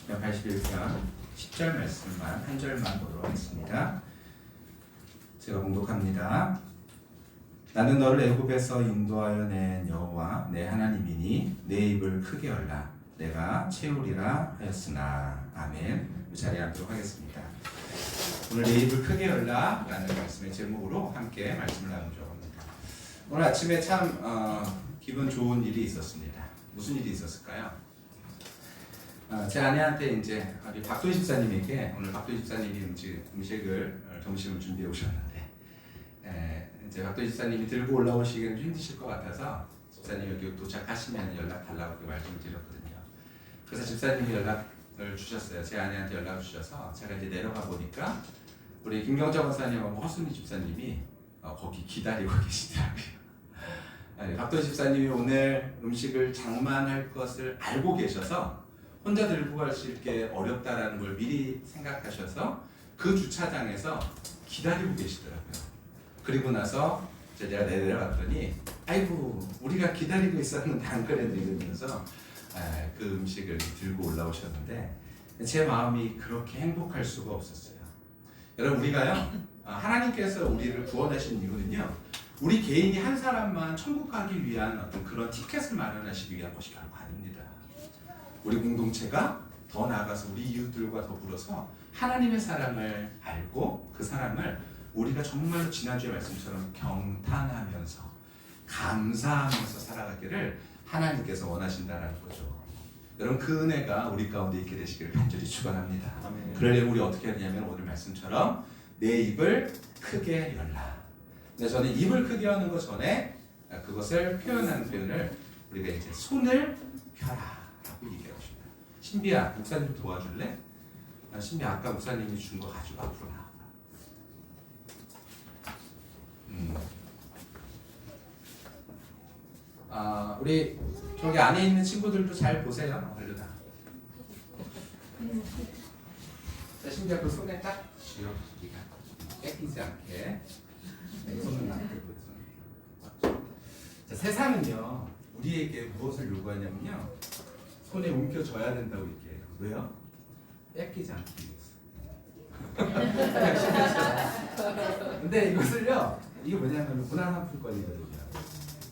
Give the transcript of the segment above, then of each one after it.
시편 81편 10절 말씀만 한 절만 보도록 하겠습니다. 제가 봉독합니다. 나는 너를 애굽에서 인도하여 낸 여호와 내 하나님이니 내 입을 크게 열라 내가 채우리라 하였으나. 아멘. 이 자리에 앉도록 하겠습니다. 오늘 내 입을 크게 열라 라는 말씀의 제목으로 함께 말씀을 나누려고 합니다. 오늘 아침에 참 기분 좋은 일이 있었습니다. 무슨 일이 있었을까요? 제 아내한테 이제 우리 박도 집사님에게 오늘 박도 집사님이 점심을 준비해 오셨는데 이제 박도 집사님이 들고 올라오시기는 힘드실 것 같아서 집사님 여기 도착하시면 연락 달라고 말씀을 드렸거든요. 그래서 집사님이 연락을 주셨어요. 제 아내한테 연락을 주셔서 제가 이제 내려가 보니까 우리 김경자 권사님하고 허순이 집사님이 거기 기다리고 계시더라고요. 박도 집사님이 오늘 음식을 장만할 것을 알고 계셔서 혼자 들고 갈 수 있게 어렵다라는 걸 미리 생각하셔서 그 주차장에서 기다리고 계시더라고요. 그리고 나서 제가 내려갔더니 아이고 우리가 기다리고 있었는데 안 그랬네 이러면서 그 음식을 들고 올라오셨는데 제 마음이 그렇게 행복할 수가 없었어요. 여러분 우리가요 하나님께서 우리를 구원하신 이유는요 우리 개인이 한 사람만 천국 가기 위한 어떤 그런 티켓을 마련하시기 위한 것이 결코 아닙니다. 우리 공동체가 더 나아가서 우리 이웃들과 더불어서 하나님의 사랑을 알고 그 사랑을 우리가 정말로 지난주의 말씀처럼 경탄하면서 감사하면서 살아가기를 하나님께서 원하신다는 거죠. 여러분 그 은혜가 우리 가운데 있게 되시기를 간절히 축원합니다. 그러려면 우리 어떻게 하냐면 오늘 말씀처럼 내 입을 크게 열라. 근데 저는 입을 크게 여는 것 전에 그것을 표현하는 표현을 우리가 이제 손을 펴라 라고 얘기하고 싶어요. 신비야 목사님 도와줄래? 신비야 아까 목사님이 준 거 가지고 앞으로 나와봐. 우리 저기 안에 있는 친구들도 잘 보세요. 얼른 와. 자, 신비야 그 손에 딱 쥐어. 우리가 뺏기지 않게. 손을 놔두고 자, 세상은요 우리에게 무엇을 요구하냐면요 손에 움켜줘야 된다고 얘기해요. 왜요? 뺏기지 않기 위해서. 근데 이것을요 이게 뭐냐면 문화상품권이거든요.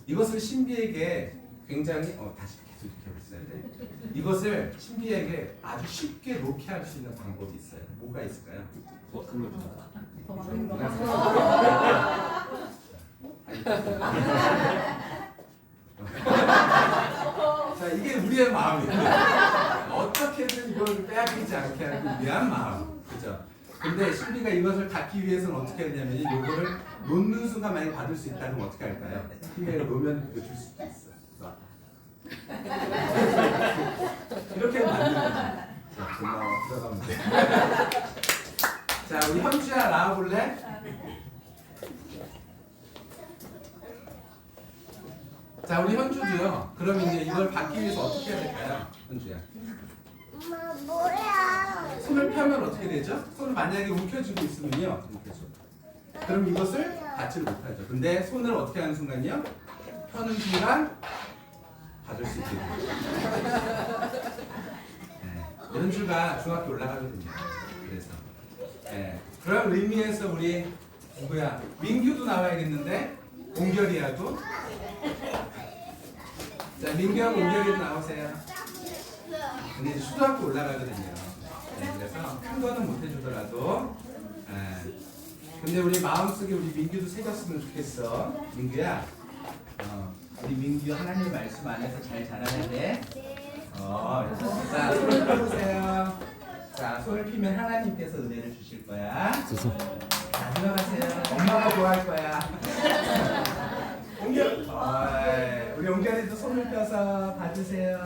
이것을 신비에게 굉장히 다시 계속 이렇게 하고 있어야 돼. 이것을 신비에게 아주 쉽게 로케할 수 있는 방법이 있어요. 뭐가 있을까요? 자, 이게 우리의 마음이에요. 어떻게든 이걸 빼앗기지 않게 하기 위한 마음. 그죠? 근데 신비가 이것을 갖기 위해서는 어떻게 하냐면 이거를 놓는 순간 만약 받을 수 있다면 어떻게 할까요? 신비가 놓으면 줄 수도 있어요. 이렇게 만드는 거죠. 자, 고마워. 들어가면 돼. 자, 우리 현주야 나와볼래? 자, 우리 현주도요. 그럼 이제 이걸 받기 위해서 어떻게 해야 될까요? 현주야. 엄마 뭐야? 손을 펴면 어떻게 되죠? 손을 만약에 움켜쥐고 있으면요. 그럼 이것을 받지를 못하죠. 근데 손을 어떻게 하는 순간이요? 펴는 순간 받을 수 있게 돼요. 현주가 중학교 올라가거든요. 그래서 그런 의미에서 우리 누구야? 민규도 나와야겠는데? 옹결이하고 자, 민규하고 옹결이도 나오세요. 근데 이제 초등학교 올라가거든요. 그래서 큰 거는 못 해주더라도 근데 우리 마음속에 우리 민규도 새겼으면 좋겠어. 민규야 우리 민규 하나님 말씀 안에서 잘 자라야 돼. 자, 손을 펴보세요. 자, 손을 피면 하나님께서 은혜를 주실 거야. 자, 들어가세요. 엄마가 좋아할 거야. 옹결, 우리 옹결이도 손을 펴서 받으세요.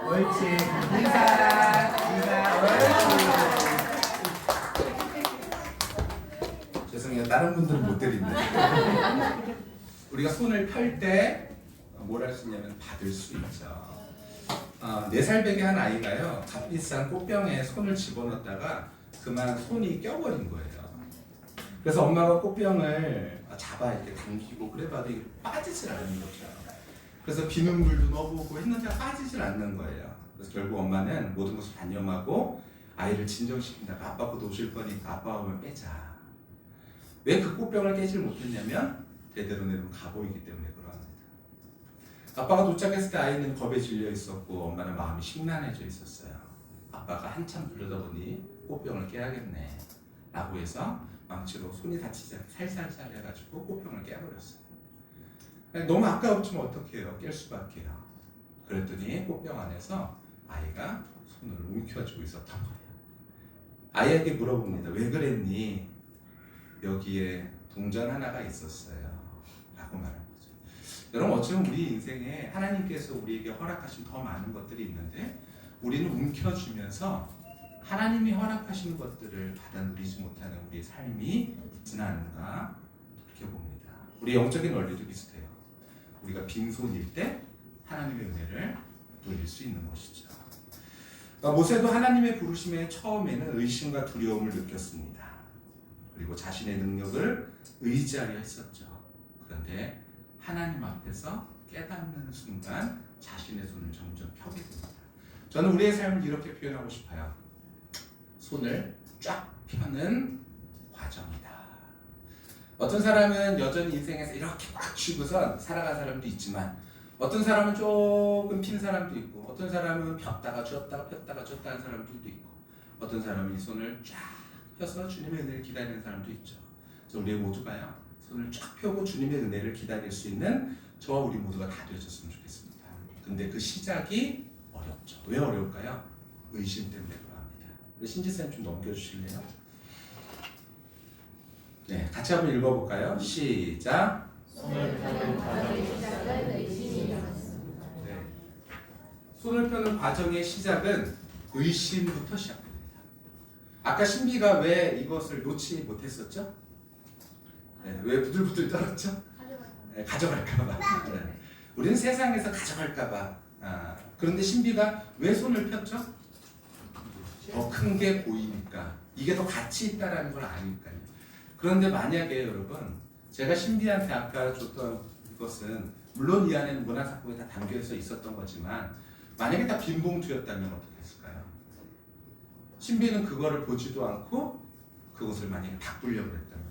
옳지. 인사, 옳지. 죄송해요. 다른 분들은 못 드린다. 우리가 손을 펼 때 뭘 할 수 있냐면 받을 수 있죠. 4살 배기 한 아이가요 값비싼 꽃병에 손을 집어넣다가 그만 손이 껴버린 거예요. 그래서 엄마가 꽃병을 잡아 이렇게 당기고 그래봐도 이게 빠지질 않는 거죠. 그래서 비눗물도 넣어보고 했는데 빠지질 않는 거예요. 그래서 결국 엄마는 모든 것을 단념하고 아이를 진정시킨다가 아빠 곧 오실 거니까 아빠가 오면 빼자. 왜 그 꽃병을 깨질 못했냐면 대대로 내려온 가보이기 때문에 그러합니다. 아빠가 도착했을 때 아이는 겁에 질려 있었고 엄마는 마음이 심란해져 있었어요. 아빠가 한참 들여다보니 꽃병을 깨야겠네 라고 해서 망치로 손이 다치지 않게 살살살 해가지고 꽃병을 깨버렸어요. 너무 아까웠지만 어떡해요. 깰 수밖에요. 그랬더니 꽃병 안에서 아이가 손을 움켜쥐고 있었던 거예요. 아이에게 물어봅니다. 왜 그랬니? 여기에 동전 하나가 있었어요 라고 말한 거죠. 여러분 어쩌면 우리 인생에 하나님께서 우리에게 허락하신 더 많은 것들이 있는데 우리는 움켜쥐면서 하나님이 허락하시는 것들을 받아 누리지 못하는 우리의 삶이 있지는 않은가 그렇게 봅니다. 우리 영적인 원리도 비슷해요. 우리가 빈손일 때 하나님의 은혜를 누릴 수 있는 것이죠. 모세도 하나님의 부르심에 처음에는 의심과 두려움을 느꼈습니다. 그리고 자신의 능력을 의지하려 했었죠. 그런데 하나님 앞에서 깨닫는 순간 자신의 손을 점점 펴게 됩니다. 저는 우리의 삶을 이렇게 표현하고 싶어요. 손을 쫙 펴는 과정이다. 어떤 사람은 여전히 인생에서 이렇게 꽉 쥐고선 살아간 사람도 있지만 어떤 사람은 조금 핀 사람도 있고 어떤 사람은 폈다가 쥐었다가 폈다가 쥐었다 하는 사람들도 있고 어떤 사람은 이 손을 쫙 펴서 주님의 은혜를 기다리는 사람도 있죠. 그래서 우리 모두가요 손을 쫙 펴고 주님의 은혜를 기다릴 수 있는 저와 우리 모두가 다 되어졌으면 좋겠습니다. 근데 그 시작이 어렵죠. 왜 어려울까요? 의심 때문에 그러합니다. 신지쌤 좀 넘겨주실래요? 네, 같이 한번 읽어볼까요? 시작. 손을 펴는 과정의 시작은 의심이었습니다. 네. 손을 펴는 과정의 시작은 의심부터 시작됩니다. 아까 신비가 왜 이것을 놓지 못했었죠? 네, 왜 부들부들 떨었죠? 네, 가져갈까봐. 네. 우리는 세상에서 가져갈까봐. 그런데 신비가 왜 손을 폈죠? 더 큰 게 보이니까. 이게 더 가치 있다라는 걸 아니까요. 그런데 만약에 여러분 제가 신비한테 아까 줬던 것은 물론 이 안에는 문화사건이 다 담겨져 있었던 거지만 만약에 다 빈 봉투였다면 어떻게 했을까요? 신비는 그거를 보지도 않고 그것을 만약에 바꾸려고 했다면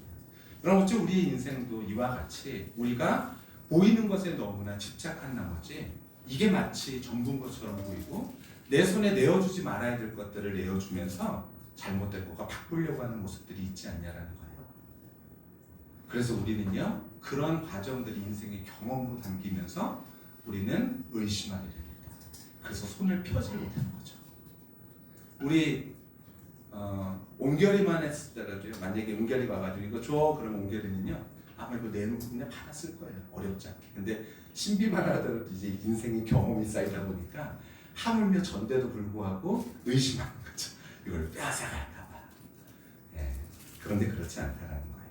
여러분 어째 우리 인생도 이와 같이 우리가 보이는 것에 너무나 집착한 나머지 이게 마치 전부인 것처럼 보이고 내 손에 내어주지 말아야 될 것들을 내어주면서 잘못된 것과 바꾸려고 하는 모습들이 있지 않냐라는 거예요. 그래서 우리는요 그런 과정들이 인생의 경험으로 담기면서 우리는 의심하게 됩니다. 그래서 손을 펴지 못하는 거죠. 우리 옹결이만 했을 때라도요 만약에 옹결이 와가지고 이거 줘 그러면 옹결이는요 아마 이거 내놓고 그냥 받았을 거예요. 어렵지 않게. 근데 신비만 하더라도 이제 인생의 경험이 쌓이다 보니까 하물며 전대도 불구하고 의심하는 거죠. 이걸 빼앗아갈까봐. 예, 그런데 그렇지 않다라는 거예요.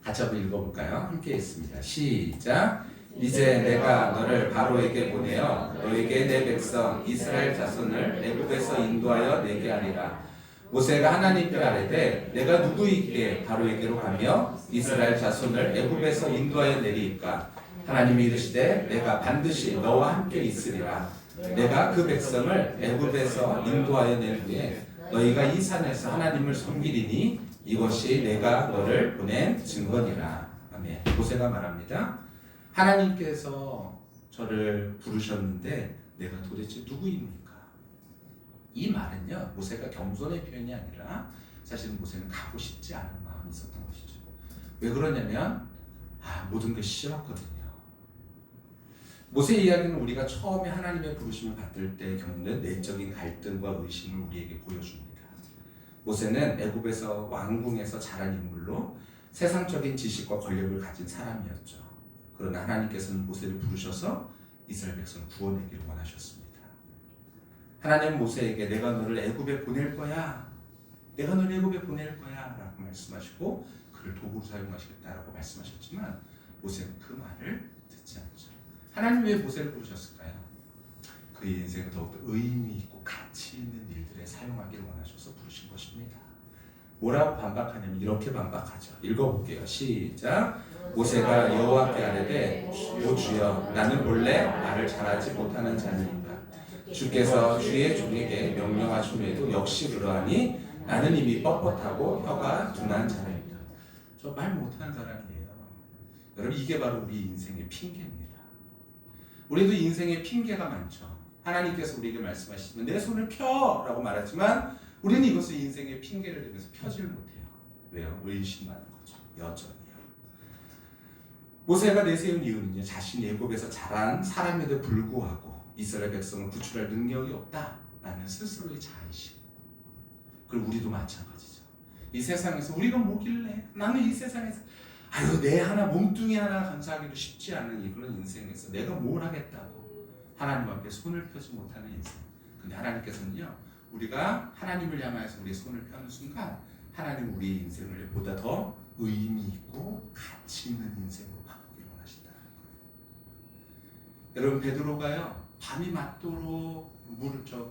같이 한번 읽어볼까요? 함께 읽습니다. 시작. 이제 내가 너를 바로에게 보내어 너에게 내 백성 이스라엘 자손을 애굽에서 인도하여 내게 하리라. 모세가 하나님께 아뢰되 내가 누구이기에 바로에게로 가며 이스라엘 자손을 애굽에서 인도하여 내리이까. 하나님이 이르시되 내가 반드시 너와 함께 있으리라. 내가 그 백성을 애굽에서 인도하여 낸 후에 너희가 이 산에서 하나님을 섬기리니 이것이 내가 너를 보낸 증거니라. 아멘. 모세가 말합니다. 하나님께서 저를 부르셨는데 내가 도대체 누구입니까? 이 말은요 모세가 겸손의 표현이 아니라 사실 모세는 가고 싶지 않은 마음이 있었던 것이죠. 왜 그러냐면 모든 것이 싫었거든요. 모세 이야기는 우리가 처음에 하나님의 부르심을 받을 때 겪는 내적인 갈등과 의심을 우리에게 보여줍니다. 모세는 애굽에서 왕궁에서 자란 인물로 세상적인 지식과 권력을 가진 사람이었죠. 그러나 하나님께서는 모세를 부르셔서 이스라엘 백성을 구원하기를 원하셨습니다. 하나님은 모세에게 내가 너를 애굽에 보낼 거야. 내가 너를 애굽에 보낼 거야 라고 말씀하시고 그를 도구로 사용하시겠다라고 말씀하셨지만 모세는 그 말을 듣지 않죠. 하나님 왜 모세를 부르셨을까요? 그의 인생을 더욱더 의미 있고 가치 있는 일들에 사용하기를 원하셔서 부르신 것입니다. 뭐라고 반박하냐면 이렇게 반박하죠. 읽어볼게요. 시작. 모세가 여호와께 아뢰되 오 주여 나는 본래 말을 잘하지 못하는 자니이다. 주께서 주의 종에게 명령하시면에도 역시 그러하니 나는 이미 뻣뻣하고 혀가 둔한 자라입니다. 저 말 못하는 사람이에요. 여러분 이게 바로 우리 인생의 핑계입니다. 우리도 인생에 핑계가 많죠. 하나님께서 우리에게 말씀하시면 내 손을 펴! 라고 말하지만 우리는 이것을 인생의 핑계를 대면서 펴질 못해요. 왜요? 의심하는 거죠. 여전히요. 모세가 내세운 이유는요. 자신이 애굽에서 자란 사람에도 불구하고 이스라엘 백성을 구출할 능력이 없다라는 스스로의 자의심. 그리고 우리도 마찬가지죠. 이 세상에서 우리가 뭐길래 나는 이 세상에서 아유 내 하나 몸뚱이 하나 감사하기도 쉽지 않은 이 그런 인생에서 내가 뭘 하겠다고 하나님 앞에 손을 펴지 못하는 인생. 근데 하나님께서는요 우리가 하나님을 향하여서 우리의 손을 펴는 순간 하나님 우리의 인생을 보다 더 의미 있고 가치 있는 인생으로 바꾸기를 원하신다는 거예요. 여러분 베드로가요 밤이 맞도록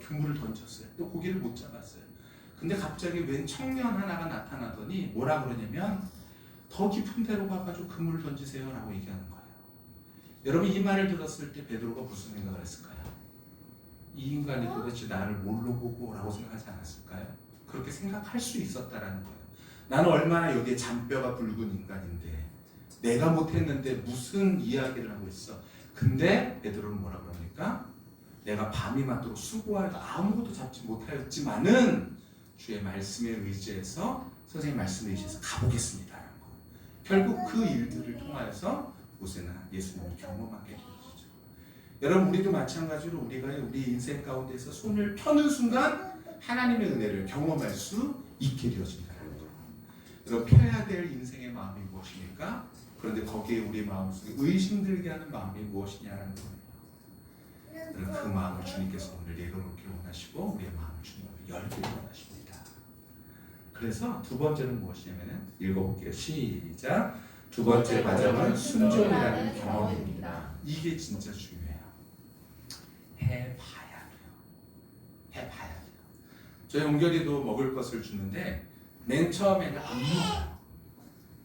그물을 던졌어요. 또 고기를 못 잡았어요. 근데 갑자기 웬 청년 하나가 나타나더니 뭐라 그러냐면 더 깊은 데로 가가지고 그물을 던지세요 라고 얘기하는 거예요. 여러분 이 말을 들었을 때 베드로가 무슨 생각을 했을까요? 이 인간이 도대체 나를 뭘로 보고 라고 생각하지 않았을까요? 그렇게 생각할 수 있었다라는 거예요. 나는 얼마나 여기에 잔뼈가 붉은 인간인데 내가 못했는데 무슨 이야기를 하고 있어. 근데 베드로는 뭐라 그럽니까? 내가 밤이 맞도록 수고하여 아무것도 잡지 못하였지만은 주의 말씀에 의지해서 선생님 말씀에 의지해서 가보겠습니다라는 거예요. 결국 그 일들을 통하여서 모세는 예수님을 경험하게 되었죠. 여러분 우리도 마찬가지로 우리가 우리 인생 가운데서 손을 펴는 순간 하나님의 은혜를 경험할 수 있게 되어진다는 거예요. 여러분 펴야 될 인생의 마음이 무엇입니까? 그런데 거기에 우리 마음속에 의심들게 하는 마음이 무엇이냐는 거예요. 그 마음을 주님께서 오늘 내려놓기 원하시고 우리의 마음을 주님 앞에 열기를 원하십니다. 그래서 두 번째는 무엇이냐면은 읽어볼게요. 시작. 두 번째 과정은 순종이라는 경험입니다. 이게 진짜 중요해요. 해봐야 돼요. 해봐야 돼요. 저희 옹결이도 먹을 것을 주는데 맨 처음에는 안 먹어요.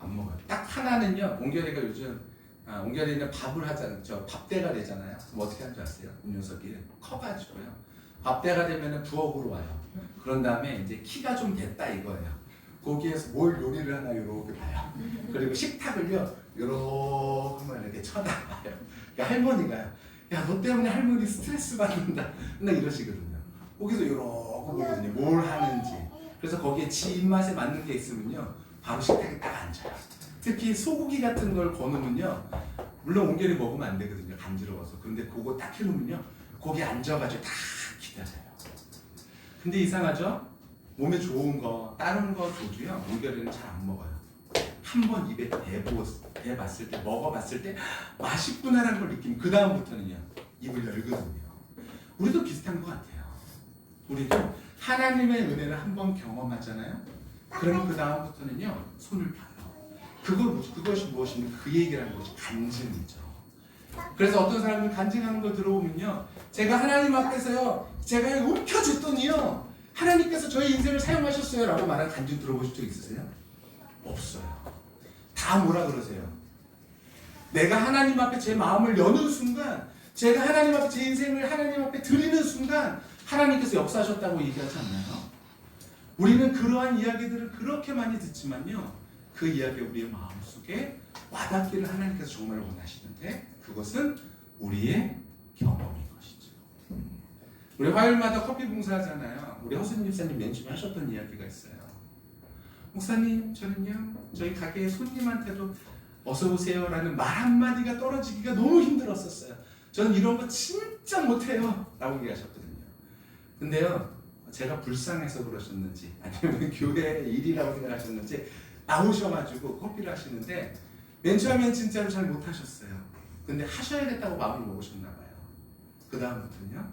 안 먹어요. 딱 하나는요. 옹결이가 요즘 옹결이는 밥을 하잖아요. 저 밥대가 되잖아요. 그럼 어떻게 하는 줄 아세요? 이 녀석이 커가지고요. 밥대가 되면은 부엌으로 와요. 그런 다음에 이제 키가 좀 됐다 이거예요. 거기에서 뭘 요리를 하나 이렇게 봐요. 그리고 식탁을요 이렇게만 이렇게 쳐다봐요. 그러니까 할머니가요. 야, 너 때문에 할머니 스트레스 받는다. 맨날 이러시거든요. 거기서 이렇게 보거든요. 뭘 하는지. 그래서 거기에 지 입맛에 맞는 게 있으면요 바로 식탁에 딱 앉아요. 특히 소고기 같은 걸 거놓으면요 물론 옹결이 먹으면 안 되거든요. 간지러워서. 그런데 그거 딱 해놓으면요 거기 앉아가지고 다 기다려요. 근데 이상하죠? 몸에 좋은 거, 다른 거 줘도요 옹결이는 잘 안 먹어요. 한번 입에 대봤을 때, 먹어봤을 때 맛있구나라는 걸 느끼면 그 다음부터는요 입을 열거든요. 우리도 비슷한 것 같아요. 우리도 하나님의 은혜를 한번 경험하잖아요. 그러면 그 다음부터는요 손을 펴요. 그것이 무엇입니까? 그 얘기라는 것이 간증이죠. 그래서 어떤 사람들 간증하는 거 들어오면요 제가 하나님 앞에서요 제가 움켜줬더니요 하나님께서 저희 인생을 사용하셨어요 라고 말하는 간증 들어보신 적 있으세요? 없어요. 다 뭐라 그러세요? 내가 하나님 앞에 제 마음을 여는 순간 제가 하나님 앞에 제 인생을 하나님 앞에 드리는 순간 하나님께서 역사하셨다고 얘기하지 않나요? 우리는 그러한 이야기들을 그렇게 많이 듣지만요 그 이야기 우리의 마음속에 와닿기를 하나님께서 정말 원하시는데 그것은 우리의 경험인 것이죠. 우리 화요일마다 커피 봉사하잖아요. 우리 허수님 집사님 맨 처음에 하셨던 이야기가 있어요. 목사님 저는요 저희 가게에 손님한테도 어서 오세요 라는 말 한마디가 떨어지기가 너무 힘들었었어요. 저는 이런 거 진짜 못해요 라고 얘기하셨거든요. 근데요 제가 불쌍해서 그러셨는지 아니면 교회의 일이라고 생각하셨는지 나오셔가지고 커피를 하시는데 맨 처음엔 진짜로 잘 못하셨어요. 근데 하셔야겠다고 마음을 먹으셨나 봐요. 그 다음부터는요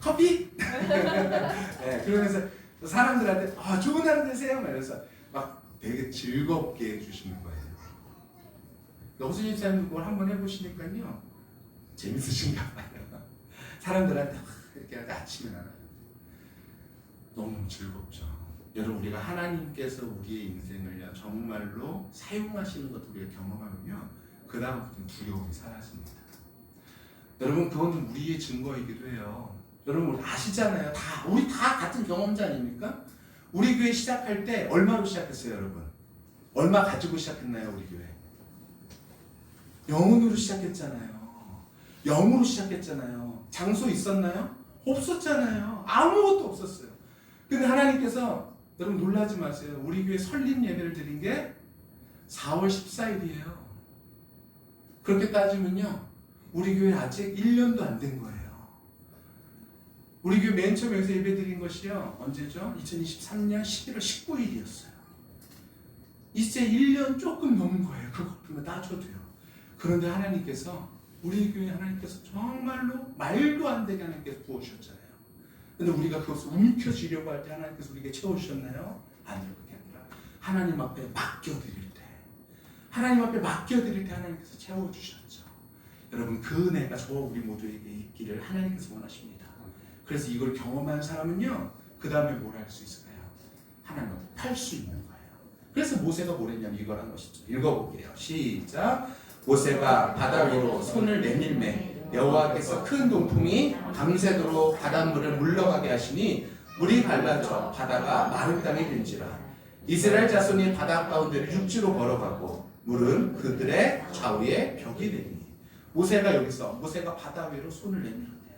커피! 네, 그러면서 사람들한테 좋은 하루 되세요 이러면서 막 되게 즐겁게 해주시는 거예요. 허수님 사장님 그걸 한번 해보시니까요 재밌으신가 봐요. 사람들한테 이렇게 아침에 나가요. 너무 즐겁죠. 여러분 우리가 하나님께서 우리의 인생을 정말로 사용하시는 것을 우리가 경험하면요 그 다음부터는 두려움이 사라집니다. 여러분 그건 우리의 증거이기도 해요. 여러분 우리 아시잖아요. 우리 다 같은 경험자 아닙니까? 우리 교회 시작할 때 얼마로 시작했어요, 여러분? 얼마 가지고 시작했나요, 우리 교회? 영혼으로 시작했잖아요. 영으로 시작했잖아요. 장소 있었나요? 없었잖아요. 아무것도 없었어요. 근데 하나님께서 여러분 놀라지 마세요. 우리 교회 설립 예배를 드린 게 4월 14일이에요. 그렇게 따지면요, 우리 교회 아직 1년도 안 된 거예요. 우리 교회 맨 처음 여기서 예배 드린 것이요, 언제죠? 2023년 11월 19일이었어요. 이제 1년 조금 넘은 거예요. 그것만 따져도요. 그런데 하나님께서, 우리 교회 하나님께서 정말로 말도 안 되게 하나님께서 부어주셨잖아요. 근데 우리가 그것을 움켜쥐려고 할 때 하나님께서 우리에게 채워주셨나요? 아니요, 그게 아니라 하나님 앞에 맡겨드릴 때, 하나님 앞에 맡겨드릴 때 하나님께서 채워주셨죠. 여러분 그 은혜가 저와 우리 모두에게 있기를 하나님께서 원하십니다. 그래서 이걸 경험한 사람은요, 그 다음에 뭘 할 수 있을까요? 하나님 앞에 팔 수 있는 거예요. 그래서 모세가 뭘 했냐면 이걸 한 것이죠. 읽어볼게요. 시작. 모세가 바다 위로 손을 내밀매 여호와께서 큰 동풍이 밤새도록 바닷물을 물러가게 하시니 물이 갈라져 바다가 마른 땅이 된지라. 이스라엘 자손이 바다 가운데를 육지로 걸어가고 물은 그들의 좌우에 벽이 되니. 모세가 바다 위로 손을 내밀었대요.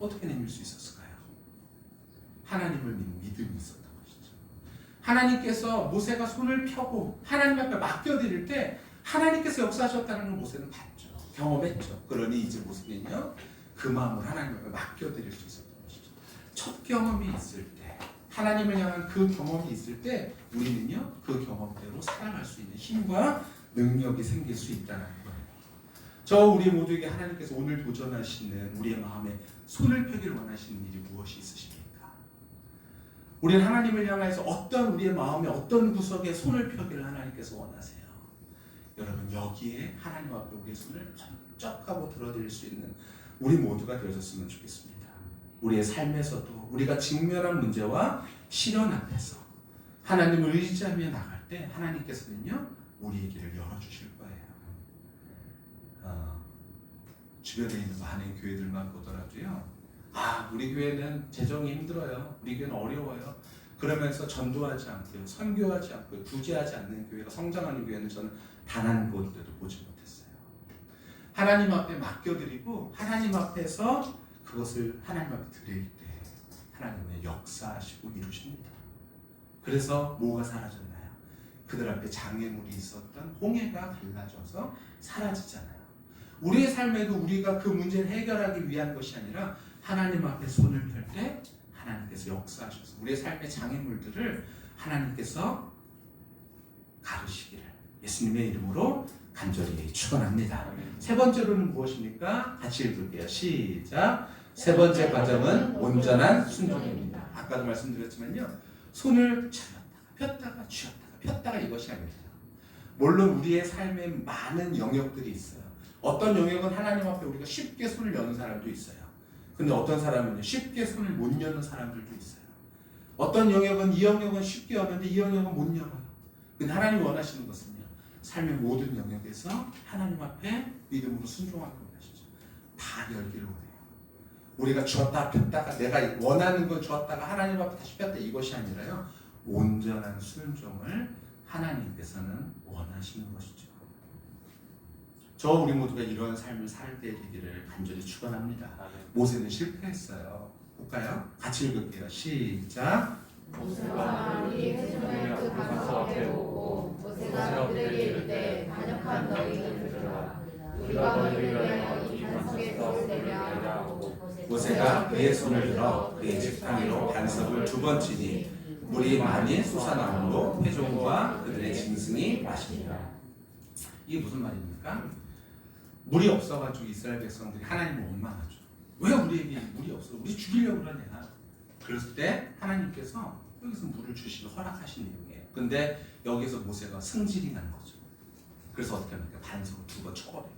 어떻게 내밀 수 있었을까요? 하나님을 믿는 믿음이 있었던 것이죠. 하나님께서 모세가 손을 펴고 하나님 앞에 맡겨드릴 때 하나님께서 역사하셨다는 걸 모세는 봤죠. 경험했죠. 그러니 이제 모세는요, 그 마음을 하나님 앞에 맡겨드릴 수 있었던 것이죠. 첫 경험이 있을 때, 하나님을 향한 그 경험이 있을 때 우리는요, 그 경험대로 살아갈 수 있는 힘과 능력이 생길 수 있다는 거예요. 우리 모두에게 하나님께서 오늘 도전하시는 우리의 마음에 손을 펴기를 원하시는 일이 무엇이 있으십니까? 우리는 하나님을 향해서 우리의 마음의 어떤 구석에 손을 펴기를 하나님께서 원하세요. 여러분 여기에 하나님 앞에 우리의 손을 번쩍하고 들어드릴 수 있는 우리 모두가 되어졌으면 좋겠습니다. 우리의 삶에서도 우리가 직면한 문제와 시련 앞에서 하나님을 의지하며 나갈 때 하나님께서는요, 우리의 길을 열어주실 거예요. 주변에 있는 많은 교회들만 보더라도요, 우리 교회는 재정이 힘들어요, 우리 교회는 어려워요, 그러면서 전도하지 않고요, 선교하지 않고요, 구제하지 않는 교회가 성장하는 교회는 저는 단 한 곳도 보지 못했어요. 하나님 앞에 맡겨드리고 하나님 앞에서 그것을 하나님 앞에 드릴 때 하나님의 역사하시고 이루십니다. 그래서 뭐가 사라졌나요? 그들 앞에 장애물이 있었던 홍해가 갈라져서 사라지잖아요. 우리의 삶에도 우리가 그 문제를 해결하기 위한 것이 아니라 하나님 앞에 손을 펼 때 하나님께서 역사하셔서 우리의 삶의 장애물들을 하나님께서 가르시기를 예수님의 이름으로 간절히 축원합니다. 세 번째로는 무엇입니까? 같이 읽을게요. 시작. 세 번째 과정은 온전한 순종입니다. 아까도 말씀드렸지만요, 손을 폈다가 쥐었다가 폈다가 이것이 아닙니다. 물론 우리의 삶에 많은 영역들이 있어요. 어떤 영역은 하나님 앞에 우리가 쉽게 손을 여는 사람도 있어요. 근데 어떤 사람은요, 쉽게 손을 못 여는 사람들도 있어요. 어떤 영역은 이 영역은 쉽게 여는데 이 영역은 못 열어요. 근데 하나님이 원하시는 것은요, 삶의 모든 영역에서 하나님 앞에 믿음으로 순종하는 것이죠. 다 열기를 원해요. 우리가 쥐었다 폈다가 내가 원하는 걸 쥐었다가 하나님 앞에 다시 폈다 이것이 아니라요, 온전한 순종을 하나님께서는 원하시는 것이죠. 우리 모두가 이런 삶을 살 때 되기를 간절히 축원합니다. 모세는 실패했어요. 볼까요? 같이 읽을게요. 시작. 모세가 우리의 손을 그 강서 앞에 오고 모세가 그들에게 이르되 반역한 너희는 들으라. 우리가 너희를 위하여 이 반석에 돌을 내려 하고 모세가 그의 손을 들어 그의 지팡이로 반석을 2번 치니 물이 많이 솟아나므로 회중과 그들의 짐승이 마시니라. 이게 무슨 말입니까? 물이 없어가지고 이스라엘 백성들이 하나님을 원망하죠. 왜 우리에게 물이 없어? 우리 죽이려고 그러냐. 그랬을 때 하나님께서 여기서 물을 주시고 허락하신 내용이에요. 근데 여기서 모세가 승질이 난 거죠. 그래서 어떻게 합니까? 반석을 2번 쳐버려요.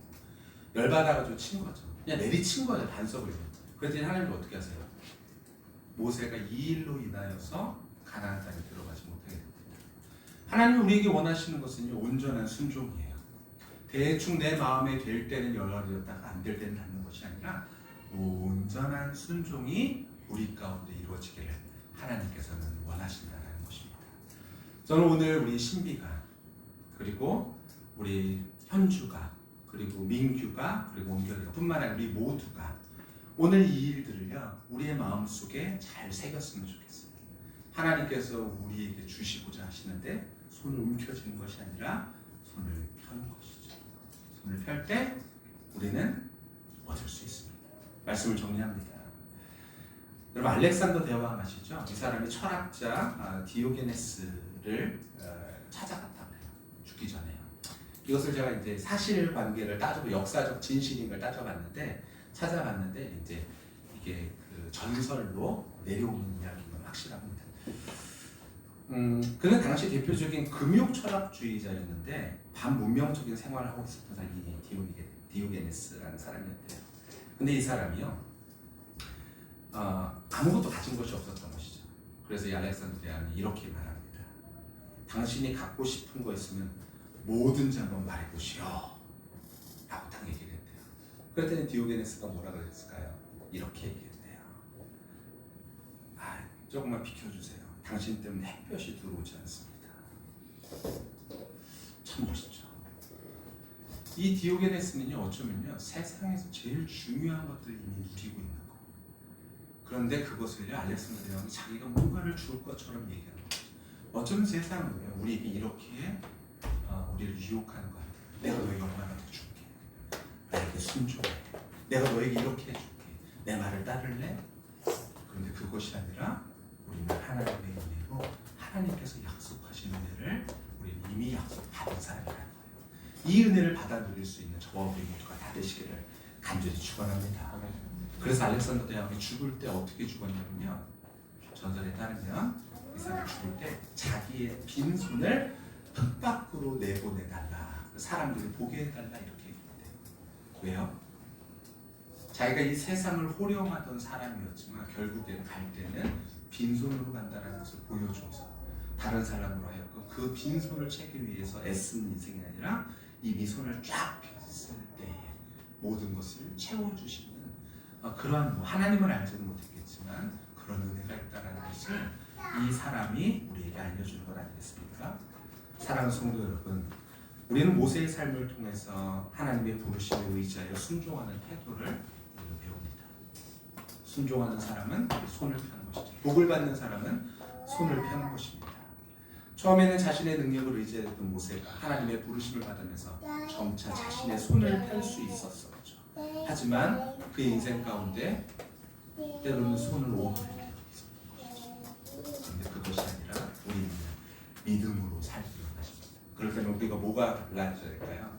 열받아가지고 친 거죠. 그냥 내리친 거예요, 반석을. 그랬더니 하나님이 어떻게 하세요? 모세가 이 일로 인하여서 가나안 땅에 들어가지 못하게 됩니다. 하나님이 우리에게 원하시는 것은요, 온전한 순종이에요. 대충 내 마음에 될 때는 열어졌다가 안 될 때는 닫는 것이 아니라 온전한 순종이 우리 가운데 이루어지기를 하나님께서는 원하신다는 것입니다. 저는 오늘 우리 신비가 그리고 우리 현주가 그리고 민규가 그리고 온결이가 뿐만 아니라 우리 모두가 오늘 이 일들을요 우리의 마음속에 잘 새겼으면 좋겠어요. 하나님께서 우리에게 주시고자 하시는데 손을 움켜쥐는 것이 아니라 손을 펴는 것이죠. 손을 펼 때 우리는 얻을 수 있습니다. 말씀을 정리합니다. 여러분 알렉산더 대왕 아시죠? 이 사람이 철학자 디오게네스를 찾아갔다고 해요. 죽기 전에요. 이것을 제가 이제 사실관계를 따지고 역사적 진실인 걸 찾아봤는데 이제 이게 그 전설로 내려오는 이야기가 확실합니다. 그는 당시 대표적인 금욕 철학주의자였는데 반문명적인 생활을 하고 있었던 사람이 디오게네스라는 사람이었대요. 근데 이 사람이요 아무것도 가진 것이 없었던 것이죠. 그래서 이 알렉산더 대왕이 이렇게 말합니다. 당신이 갖고 싶은 거 있으면 뭐든지 한번 말해보시오 라고 딱 얘기를 했대요. 그랬더니 디오게네스가 뭐라 그랬을까요? 이렇게 얘기했대요. 조금만 비켜주세요. 당신 때문에 햇볕이 들어오지 않습니다. 참 멋있죠. 이 디오게네스는요 어쩌면요 세상에서 제일 중요한 것들을 이미 누리고 있는 거. 그런데 그것을요 알렉산더 대왕이 자기가 뭔가를 줄 것처럼 얘기하는 거죠. 어쩌면 세상은요 우리에게 이렇게 우리를 유혹하는 것 같아요. 내가 너에게 얼마나 더 줄게. 나에게 순종해. 내가 너에게 이렇게 해줄게. 내 말을 따를래? 그런데 그것이 아니라 우리는 하나님의 은혜로 하나님께서 약속하신 은혜를 우리는 이미 약속받은 사람이라는 거예요. 이 은혜를 받아 누릴 수 있는 저와 우리 모두가 다 되시기를 간절히 축원합니다. 그래서 알렉산더 대왕이 죽을 때 어떻게 죽었냐면요. 전설에 따르면 이 사람이 죽을 때 자기의 빈손을 흙 밖으로 내보내달라. 사람들이 보게 해달라 이렇게 얘기해요. 왜요? 자기가 이 세상을 호령하던 사람이었지만 결국에는 갈 때는 빈손으로 간다는 것을 보여줘서 다른 사람으로 하여금 그 빈손을 채기 위해서 애쓰는 인생이 아니라 이 손을 쫙 폈을 때에 모든 것을 채워주시는 그러한 하나님을 알지는 못했겠지만 그런 은혜가 있다는 것을 이 사람이 우리에게 알려주는 것 아니겠습니까? 사랑하는 성도 여러분, 우리는 모세의 삶을 통해서 하나님의 부르심에 의지하여 순종하는 태도를 배웁니다. 순종하는 사람은 손을 펴는 것이죠. 복을 받는 사람은 손을 펴는 것입니다. 처음에는 자신의 능력을 의지했던 모세가 하나님의 부르심을 받으면서 점차 자신의 손을 펼 수 있었었죠. 하지만 그의 인생 가운데 때로는 손을 오므리게 되어 있었던 것이죠. 그런데 그것이 아니라 우리는 믿음으로 살기 원하십니다. 그럴 때는 우리가 뭐가 달라져야 될까요?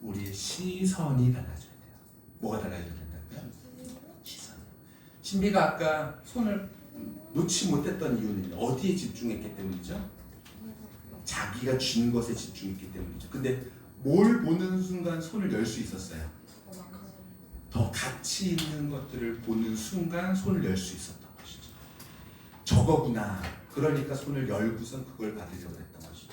우리의 시선이 달라져야 돼요. 뭐가 달라져야 된다고요? 시선. 신비가 아까 손을 놓지 못했던 이유는 어디에 집중했기 때문이죠? 자기가 쥔 것에 집중했기 때문이죠. 근데 뭘 보는 순간 손을 열 수 있었어요? 더 가치 있는 것들을 보는 순간 손을 열 수 있었던 것이죠. 저거구나. 그러니까 손을 열고선 그걸 받으려고 했던 것이죠.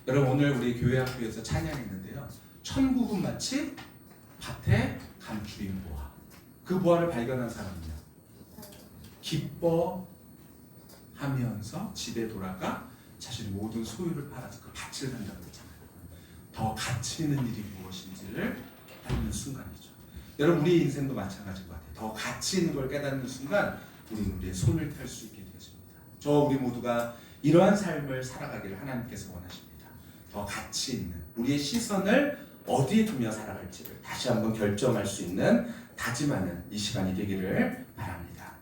여러분 오늘 우리 교회 학교에서 찬양했는데요. 천국은 마치 밭에 감추인 보화. 그 보화를 발견한 사람은요. 기뻐하면서 집에 돌아가 자신의 모든 소유를 팔아서 그 밭을 산다고 했잖아요. 더 가치 있는 일이 무엇인지를 깨닫는 순간이죠. 여러분 우리의 인생도 마찬가지인 것 같아요. 더 가치 있는 걸 깨닫는 순간 우리는 우리의 손을 펼 수 있게 되어집니다. 저와 우리 모두가 이러한 삶을 살아가기를 하나님께서 원하십니다. 더 가치 있는 우리의 시선을 어디에 두며 살아갈지를 다시 한번 결정할 수 있는 다짐하는 이 시간이 되기를 바랍니다.